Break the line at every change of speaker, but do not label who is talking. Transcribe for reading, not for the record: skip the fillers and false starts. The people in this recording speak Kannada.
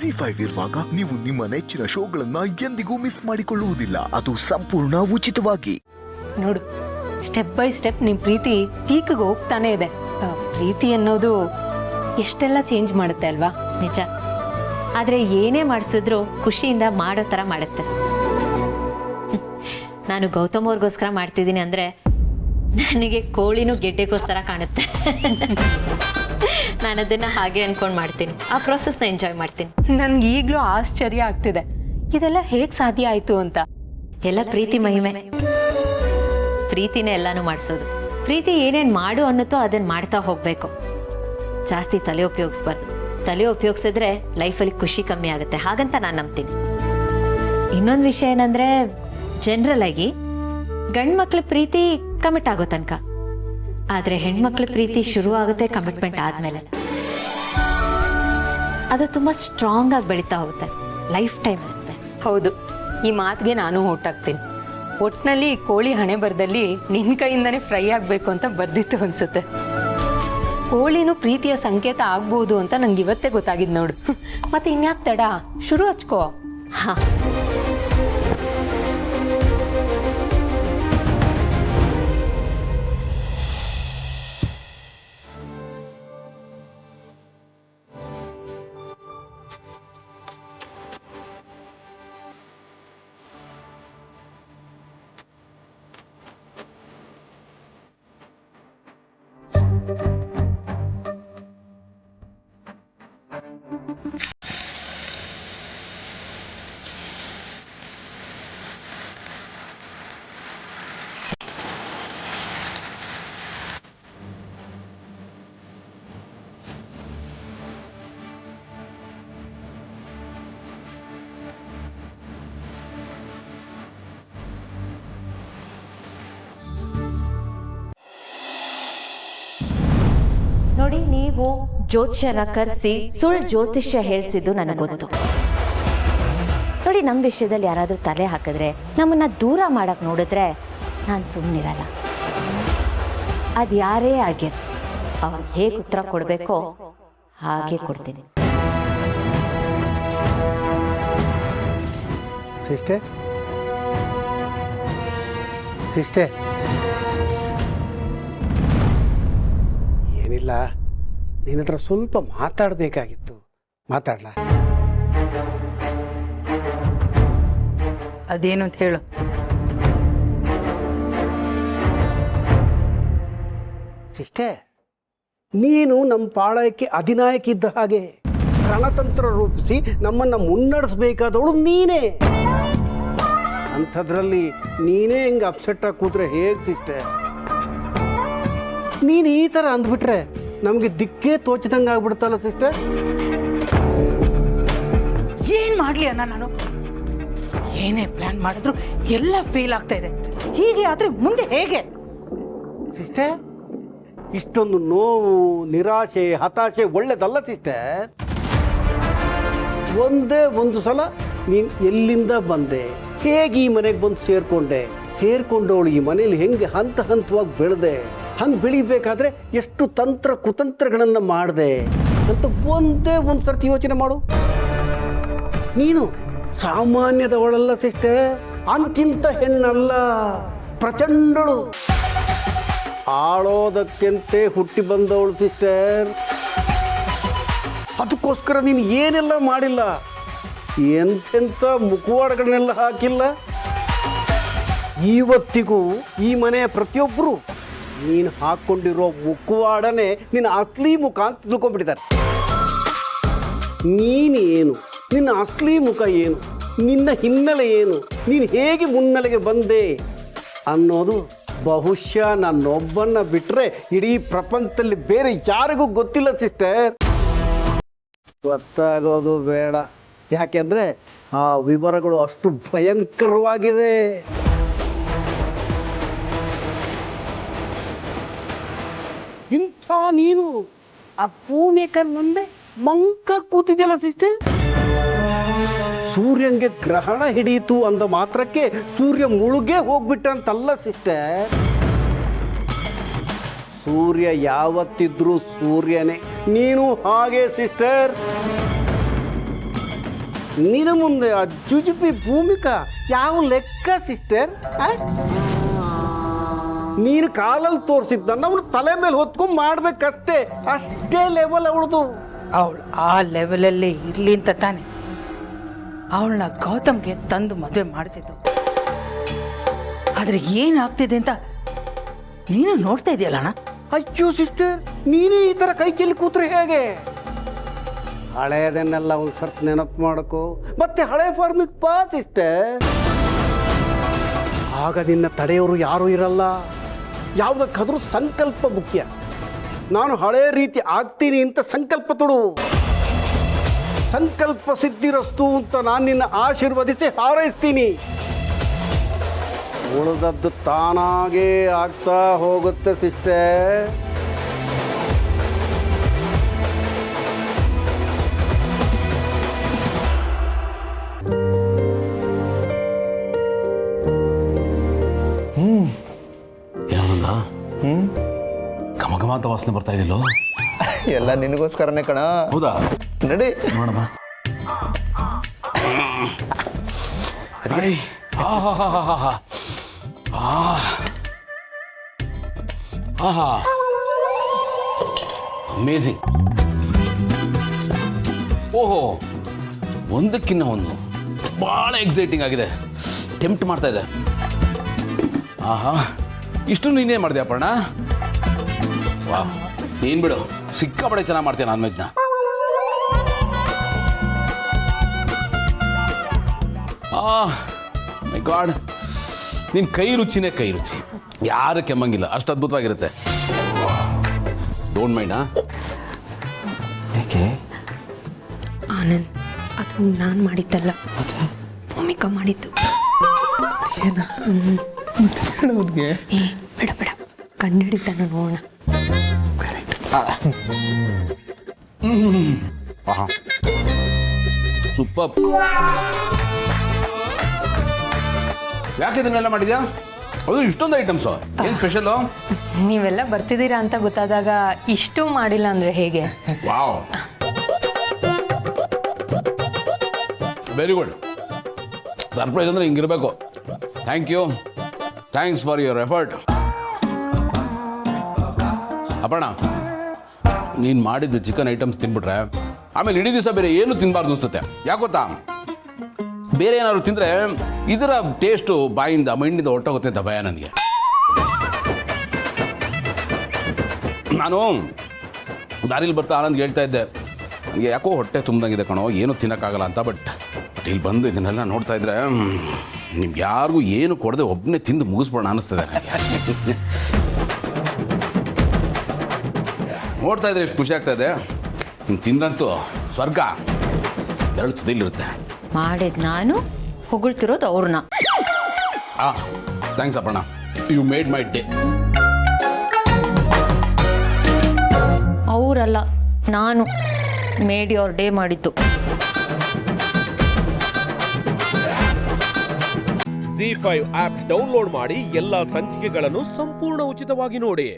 ZEE5 ಇರುವಾಗ ನೀವು ನಿಮ್ಮ ನೆಚ್ಚಿನ ಶೋಗಳನ್ನ ಎಂದಿಗೂ ಮಿಸ್ ಮಾಡಿಕೊಳ್ಳುವುದಿಲ್ಲ. ಅದು ಸಂಪೂರ್ಣ ಉಚಿತವಾಗಿ.
ನೋಡು, ಸ್ಟೆಪ್ ಬೈ ಸ್ಟೆಪ್ ನಿಮ್ ಪ್ರೀತಿ ಪೀಕ್ಗೆ ಹೋಗ್ತಾನೆ ಇದೆ. ಪ್ರೀತಿ ಅನ್ನೋದು ಎಷ್ಟೆಲ್ಲ ಚೇಂಜ್ ಮಾಡುತ್ತೆ ಅಲ್ವಾ?
ನಿಜ. ಆದ್ರೆ ಏನೇ ಮಾಡಿಸಿದ್ರು ಖುಷಿಯಿಂದ ಮಾಡೋ ತರ ಮಾಡುತ್ತೆ. ನಾನು ಗೌತಮ್ ಅವ್ರಿಗೋಸ್ಕರ ಮಾಡ್ತಿದ್ದೀನಿ ಅಂದ್ರೆ ನನಗೆ ಕೋಳಿನೂ ಗೆಡ್ಡೆಗೋಸ್ಕರ ಕಾಣುತ್ತೆ. ನಾನು ಅದನ್ನ ಹಾಗೆ ಅನ್ಕೊಂಡ್ ಮಾಡ್ತೀನಿ. ಆ ಪ್ರೊಸೆಸ್ನ ಎಂಜಾಯ್ ಮಾಡ್ತೀನಿ.
ನನ್ಗೆ ಈಗ್ಲೂ ಆಶ್ಚರ್ಯ ಆಗ್ತಿದೆ, ಇದೆಲ್ಲ ಹೇಗ್ ಸಾಧ್ಯ ಆಯ್ತು ಅಂತ.
ಎಲ್ಲ ಪ್ರೀತಿ ಮಹಿಮೆ. ಪ್ರೀತಿನೇ ಎಲ್ಲಾನು ಮಾಡಿಸೋದು. ಪ್ರೀತಿ ಏನೇನ್ ಮಾಡು ಅನ್ನುತ್ತೋ ಅದನ್ನ ಮಾಡ್ತಾ ಹೋಗ್ಬೇಕು. ಜಾಸ್ತಿ ತಲೆ ಉಪಯೋಗಿಸ್ಬಾರ್ದು. ತಲೆ ಉಪಯೋಗಿಸಿದ್ರೆ ಲೈಫಲ್ಲಿ ಖುಷಿ ಕಮ್ಮಿ ಆಗುತ್ತೆ, ಹಾಗಂತ ನಾನು ನಂಬ್ತೀನಿ. ಇನ್ನೊಂದು ವಿಷಯ ಏನಂದ್ರೆ, ಜನರಲ್ ಆಗಿ ಗಂಡು ಮಕ್ಳ ಪ್ರೀತಿ ಕಮಿಟ್ ಆಗೋ ತನಕ, ಆದ್ರೆ ಹೆಣ್ಮಕ್ಳ ಪ್ರೀತಿ ಶುರು ಆಗುತ್ತೆ ಕಮಿಟ್ಮೆಂಟ್ ಆದ್ಮೇಲೆ. ಅದು ತುಂಬಾ ಸ್ಟ್ರಾಂಗ್ ಆಗಿ ಬೆಳೀತಾ ಹೋಗುತ್ತೆ, ಲೈಫ್ ಟೈಮ್ ಇರುತ್ತೆ.
ಹೌದು, ಈ ಮಾತಿಗೆ ನಾನು ಹೊಟ್ಟಾಗ್ತೀನಿ. ಒಟ್ನಲ್ಲಿ ಕೋಳಿ ಹಣೆ ಬರದಲ್ಲಿ ನಿನ್ ಕೈಯಿಂದಾನೇ ಫ್ರೈ ಆಗ್ಬೇಕು ಅಂತ ಬರ್ದಿತ್ತು ಅನ್ಸುತ್ತೆ. ಕೋಳಿನೂ ಪ್ರೀತಿಯ ಸಂಕೇತ ಆಗ್ಬೋದು ಅಂತ ನಂಗೆ ಇವತ್ತೇ ಗೊತ್ತಾಗಿದ್ ನೋಡು. ಮತ್ತೆ ಇನ್ಯಾಕ್ ತಡ, ಶುರು ಹಚ್ಕೋ.
ಹಾ, ನೋಡಿ, ನೀವು ಜ್ಯೋತಿಷ್ಯನ ಕರೆಸಿ ಸುಳ್ಳು ಜ್ಯೋತಿಷ್ಯ ಹೇಳಿಸಿದ್ದು ನನಗೆ ಗೊತ್ತು. ನೋಡಿ, ನಮ್ಮ ವಿಷಯದಲ್ಲಿ ಯಾರಾದ್ರೂ ತಲೆ ಹಾಕಿದ್ರೆ, ನಮ್ಮನ್ನ ದೂರ ಮಾಡಕ್ ನೋಡಿದ್ರೆ ನಾನು ಸುಮ್ಮನಿರಲ್ಲ. ಅದು ಯಾರೇ ಆಗಿರ್, ಅವ್ರು ಹೇಗೆ ಉತ್ತರ ಕೊಡಬೇಕೋ ಹಾಗೆ ಕೊಡ್ತೀನಿ.
ಸಿಸ್ಟರ್, ಸಿಸ್ಟರ್, ಏನಿಲ್ಲ, ನಿನ್ನ ಹತ್ರ ಸ್ವಲ್ಪ ಮಾತಾಡಬೇಕಾಗಿತ್ತು. ಮಾತಾಡ್ಲಾ?
ಅದೇನು ಅಂತ ಹೇಳು.
ಸಿಸ್ಟರ್, ನೀನು ನಮ್ಮ ಪಾಳಯಕ್ಕೆ ಅಧಿನಾಯಕ ಇದ್ದ ಹಾಗೆ ರಣತಂತ್ರ ರೂಪಿಸಿ ನಮ್ಮನ್ನು ಮುನ್ನಡೆಸಬೇಕಾದವಳು ನೀನೇ. ಅಂಥದ್ರಲ್ಲಿ ನೀನೇ ಹಿಂಗೆ ಅಪ್ಸೆಟ್ ಆಗಿ ಕೂತ್ರೆ ಹೇಗೆ ಸಿಸ್ಟರ್? ನೀನು ಈ ಥರ ಅಂದ್ಬಿಟ್ರೆ ನಮಗೆ ದಿಕ್ಕೇ ತೋಚದಂಗೆ ಆಗ್ಬಿಡ್ತಲ್ಲ ಸಿಸ್ಟರ್.
ಏನ್ ಮಾಡ್ಲಿ ಅಣ್ಣ, ನಾನು ಏನೇ ಪ್ಲಾನ್ ಮಾಡಿದ್ರು ಎಲ್ಲ ಫೇಲ್ ಆಗ್ತಾ ಇದೆ. ಹೀಗೆ ಆದ್ರೆ ಮುಂದೆ ಹೇಗೆ?
ಸಿಸ್ಟರ್, ಇಷ್ಟೊಂದು ನೋವು, ನಿರಾಶೆ, ಹತಾಶೆ ಒಳ್ಳೇದಲ್ಲ ಸಿಸ್ಟರ್. ಒಂದೇ ಒಂದು ಸಲ ನೀನು ಎಲ್ಲಿಂದ ಬಂದೆ, ಹೇಗೆ ಈ ಮನೆಗೆ ಬಂದು ಸೇರ್ಕೊಂಡವಳು ಈ ಮನೇಲಿ ಹೆಂಗೆ ಹಂತ ಹಂತವಾಗಿ ಬೆಳೆದೆ, ಹಂಗೆ ಬೆಳಿಬೇಕಾದ್ರೆ ಎಷ್ಟು ತಂತ್ರ ಕುತಂತ್ರಗಳನ್ನು ಮಾಡಿದೆ ಅಂತ ಒಂದೇ ಒಂದು ಸರ್ತಿ ಯೋಚನೆ ಮಾಡು. ನೀನು ಸಾಮಾನ್ಯದವಳಲ್ಲ ಸಿಸ್ಟರ್, ಅಂತಿಂತ ಹೆಣ್ಣಲ್ಲ, ಪ್ರಚಂಡಳು, ಆಳೋದಕ್ಕೆಂತೆ ಹುಟ್ಟಿ ಬಂದವಳು ಸಿಸ್ಟರ್. ಅದಕ್ಕೋಸ್ಕರ ನೀನು ಏನೆಲ್ಲ ಮಾಡಿಲ್ಲ, ಎಂತೆಂಥ ಮುಖವಾಡಗಳನ್ನೆಲ್ಲ ಹಾಕಿಲ್ಲ. ಇವತ್ತಿಗೂ ಈ ಮನೆಯ ಪ್ರತಿಯೊಬ್ಬರು ನೀನು ಹಾಕ್ಕೊಂಡಿರೋ ಮುಖವಾಡನೆ ನಿನ್ನ ಅಸ್ಲಿ ಮುಖ ಅಂತ ತಿಳ್ಕೊಂಡ್ಬಿಟ್ಟಿದ್ದಾರೆ. ನೀನೇನು, ನಿನ್ನ ಅಸ್ಲಿ ಮುಖ ಏನು, ನಿನ್ನ ಹಿನ್ನೆಲೆ ಏನು, ನೀನು ಹೇಗೆ ಮುನ್ನೆಲೆಗೆ ಬಂದೆ ಅನ್ನೋದು ಬಹುಶಃ ನನ್ನೊಬ್ಬನ್ನ ಬಿಟ್ಟರೆ ಇಡೀ ಪ್ರಪಂಚದಲ್ಲಿ ಬೇರೆ ಯಾರಿಗೂ ಗೊತ್ತಿಲ್ಲ ಸಿಸ್ಟರ್. ಗೊತ್ತಾಗೋದು ಬೇಡ, ಯಾಕೆಂದರೆ ಆ ವಿವರಗಳು ಅಷ್ಟು ಭಯಂಕರವಾಗಿದೆ. ಇಂಥ ನೀನು ಆ ಪೂಮೇಕರ್ ಮುಂದೆ ಮಂಕ ಕೂತಿದ್ಯಲ್ಲ ಸಿಸ್ಟರ್. ಸೂರ್ಯಂಗೆ ಗ್ರಹಣ ಹಿಡಿಯಿತು ಅಂದ ಮಾತ್ರಕ್ಕೆ ಸೂರ್ಯ ಮುಳುಗೇ ಹೋಗ್ಬಿಟ್ಟ ಅಂತಲ್ಲ ಸಿಸ್ಟರ್. ಸೂರ್ಯ ಯಾವತ್ತಿದ್ರೂ ಸೂರ್ಯನೇ, ನೀನು ಹಾಗೆ ಸಿಸ್ಟರ್. ನಿನ್ನ ಮುಂದೆ ಆ ಜುಜುಬಿ ಭೂಮಿಕಾ ಯಾವ ಲೆಕ್ಕ ಸಿಸ್ಟರ್? ನೀನು ಕಾಲಲ್ಲಿ ತೋರಿಸಿದ್ದನ್ನ ಅವನು ತಲೆ ಮೇಲೆ ಹೊತ್ಕೊಂಡು ಮಾಡ್ಬೇಕಷ್ಟೇ, ಅಷ್ಟೇ ಲೆವೆಲ್ ಅವಳದು.
ಅವಳು ಆ ಲೆವೆಲಲ್ಲೇ ಇರಲಿ ಅಂತ ತಾನೆ ಅವಳನ್ನ ಗೌತಮ್ಗೆ ತಂದು ಮದುವೆ ಮಾಡಿಸಿದ್ದು. ಆದರೆ ಏನಾಗ್ತಿದೆ ಅಂತ ನೀನು ನೋಡ್ತಾ ಇದೆಯಲ್ಲಣ್ಣ.
ಅಯ್ಯೋ ಸಿಸ್ಟರ್, ನೀನೇ ಈ ಥರ ಕೈ ಚೆಲ್ಲಿ ಕೂತ್ರೆ ಹೇಗೆ? ಹಳೆಯದನ್ನೆಲ್ಲ ಒಂದು ಸ್ವಲ್ಪ ನೆನಪು ಮಾಡಕೋ, ಮತ್ತೆ ಹಳೆ ಫಾರ್ಮಿಗೆ ಬಾ ಸಿಸ್ಟರ್. ಆಗ ನಿನ್ನ ತಡೆಯೋರು ಯಾರೂ ಇರಲ್ಲ. ಯಾವುದಕ್ಕಾದ್ರೂ ಸಂಕಲ್ಪ ಮುಖ್ಯ. ನಾನು ಹಳೆ ರೀತಿ ಆಗ್ತೀನಿ ಅಂತ ಸಂಕಲ್ಪ ತೊಡು. ಸಂಕಲ್ಪ ಸಿದ್ಧಿರಸ್ತು ಅಂತ ನಾನು ನಿನ್ನ ಆಶೀರ್ವದಿಸಿ ಹಾರೈಸ್ತೀನಿ. ಉಳಿದದ್ದು ತಾನಾಗೇ ಆಗ್ತಾ ಹೋಗುತ್ತೆ ಸಿಸ್ಟರ್.
ಏನಂದ? ಘಮ ಘಮ ಅಂತ ವಾಸನೆ ಬರ್ತಾ ಇದಿಲ್ಲೋ?
ಎಲ್ಲ ನಿನಗೋಸ್ಕರನೇ ಕಣ.
ಹೌದಾ?
ನಡಿ
ನೋಡಮ್ಮ. ಅಮೇಝಿಂಗ್. ಓಹೋ, ಒಂದಕ್ಕಿನ್ನ ಒಂದು ಭಾಳ ಎಕ್ಸೈಟಿಂಗ್ ಆಗಿದೆ. ಟೆಂಪ್ಟ್ ಮಾಡ್ತಾ ಇದೆ. ಆಹಾ, ಇಷ್ಟು ನೀನೇ ಮಾಡಿದೆ ಅಪ್ಪಣ್ಣ. ವಾ, ನೀನು ಬಿಡು, ಸಿಕ್ಕಾಪಡೆ ಚೆನ್ನಾಗಿ ಮಾಡ್ತೀಯ ನಾನ್ ವೆಜ್ನ. ಮೈ ಗಾಡ್, ನಿನ್ನ ಕೈ ರುಚಿನೇ ಕೈ ರುಚಿ. ಯಾರು ಕೆಮ್ಮಂಗಿಲ್ಲ, ಅಷ್ಟು ಅದ್ಭುತವಾಗಿರುತ್ತೆ. Don't mind.
ಯಾಕೆ?
ಆನಂದ್, ಅದು ನಾನು ಮಾಡಿದ್ದಲ್ಲ, ಭೂಮಿಕಾ ಮಾಡಿದ್ದು. ಏ ಬೇಡ ಬೇಡ, ಕಂಡಿಡಿತಾನ ನೋಡೋಣ.
ಸೂಪರ್. ಯಾಕೆ ಇದನ್ನೆಲ್ಲ ಮಾಡಿದ್ಯಾ? ಅದು ಇಷ್ಟೊಂದು ಐಟಮ್ಸು, ಏನು ಸ್ಪೆಷಲು?
ನೀವೆಲ್ಲ ಬರ್ತಿದ್ದೀರಾ ಅಂತ ಗೊತ್ತಾದಾಗ ಇಷ್ಟು ಮಾಡಿಲ್ಲ ಅಂದರೆ ಹೇಗೆ?
Wow, very good. ಸರ್ಪ್ರೈಸ್ ಅಂದರೆ ಹಿಂಗಿರಬೇಕು. Thank you, thanks for your effort. Aparna, ನೀನು ಮಾಡಿದ್ದು ಚಿಕನ್ ಐಟಮ್ಸ್ ತಿನ್ಬಿಟ್ರೆ ಆಮೇಲೆ ಇಡೀ ದಿವಸ ಬೇರೆ ಏನು ತಿನ್ನಬಾರ್ದು ಅನ್ಸುತ್ತೆ. ಯಾಕೆ ಗೊತ್ತಾ? ಬೇರೆ ಏನಾದ್ರು ತಿಂದರೆ ಇದರ ಟೇಸ್ಟು ಬಾಯಿಂದ ಮಣ್ಣಿಂದ ಹೊಟ್ಟೋಗುತ್ತೆ ಅಂತ ಭಯ ನನಗೆ. ನಾನು ದಾರಿಲಿ ಬರ್ತಾ ಆನಂದ್ಗೆ ಹೇಳ್ತಾ ಇದ್ದೆ, ನನಗೆ ಯಾಕೋ ಹೊಟ್ಟೆ ತುಂಬ್ದಂಗಿದೆ ಕಣೋ, ಏನೂ ತಿನ್ನೋಕ್ಕಾಗಲ್ಲ ಅಂತ. ಬಟ್ ಇಲ್ಲಿ ಬಂದು ಇದನ್ನೆಲ್ಲ ನೋಡ್ತಾ ಇದ್ರೆ ನಿಮ್ಗೆ ಯಾರಿಗೂ ಏನು ಕೊಡದೆ ಒಬ್ಬನೇ ತಿಂದು ಮುಗಿಸ್ಬೋಣ ಅನ್ನಿಸ್ತದೆ ನನಗೆ. ನೋಡ್ತಾ ಇದ್ರೆ ಎಷ್ಟು ಖುಷಿ ಆಗ್ತಾ ಇದೆ. ನೀನು ತಿಂದ್ರಂತೂ ಸ್ವರ್ಗ ಎರಡು ತುದಿಲಿರುತ್ತೆ.
ಮಾಡಿದ್ ನಾನು, ಹೊಗಳ್ತಿರೋದು ಅವ್ರನ್ನ.
Thanks Appanna, you made my day.
ಅವರಲ್ಲ, ನಾನು ಮೇಡ್ ಯೋರ್ ಡೇ ಮಾಡಿದ್ದು.
ZEE5 ಆಪ್ ಡೌನ್ಲೋಡ್ ಮಾಡಿ ಎಲ್ಲಾ ಸಂಚಿಕೆಗಳನ್ನು ಸಂಪೂರ್ಣ ಉಚಿತವಾಗಿ ನೋಡಿ.